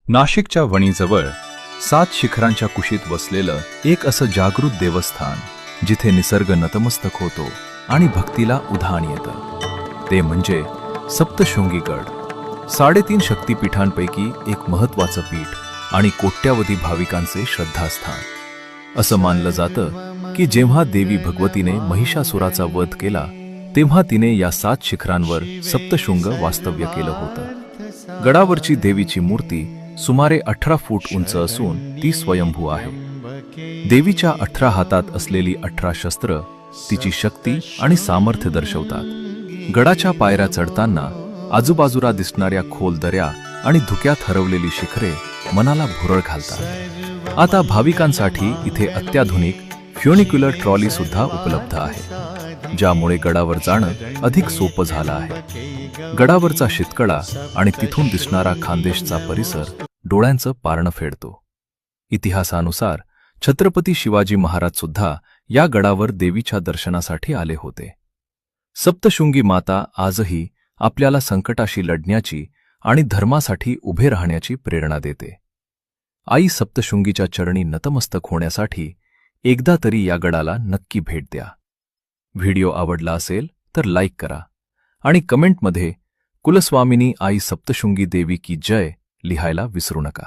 नाशिकच्या वणीजवळ 7 शिखरांच्या कुशीत वसलेलं एक असं जागृत देवस्थान जिथे निसर्ग नतमस्तक होतो आणि भक्तीला उधाण येतं ते म्हणजे सप्तशृंगी गड। 3.5 शक्तिपीठांपैकी एक महत्त्वाचं पीठ आणि कोट्यावधी भाविकांचे श्रद्धास्थान। असं मानलं जातं की जेव्हा देवी भगवतीने महिषासुराचा वध केला तेव्हा तिने या 7 शिखरांवर सप्तशृंग वास्तव्य केलं होतं। गडावरची देवीची मूर्ती सुमारे 18 फूट उंच असून ती स्वयंभू आहे। देवीच्या 18 हातात असलेली 18 शस्त्र तिची शक्ती आणि सामर्थ्य दर्शवतात। गडाच्या पायऱ्या चढताना आजूबाजूला दिसणाऱ्या खोल दऱ्या आणि धुक्यात हरवलेली शिखरे मनाला भुरळ घालतात। आता भाविकांसाठी इथे अत्याधुनिक फ्युनिक्युलर ट्रॉली सुद्धा उपलब्ध आहे, ज्यामुळे गडावर जाणं अधिक सोपं झालं आहे। गडावरचा शितकडा आणि तिथून दिसणारा खानदेशचा परिसर डोळ्यांचं पारणं फेडतो। इतिहासानुसार छत्रपती शिवाजी महाराज सुद्धा या गडावर देवीच्या दर्शनासाठी आले होते। सप्तशृंगी माता आजही आपल्याला संकटाशी लढण्याची आणि धर्मासाठी उभे राहण्याची प्रेरणा देते। आई सप्तशृंगीच्या चरणी नतमस्तक होण्यासाठी एकदा तरी या गडाला नक्की भेट द्या। व्हिडिओ आवडला असेल तर लाईक करा आणि कमेंटमध्ये कुलस्वामिनी आई सप्तशृंगी देवी की जय लिहायला विसरू नका।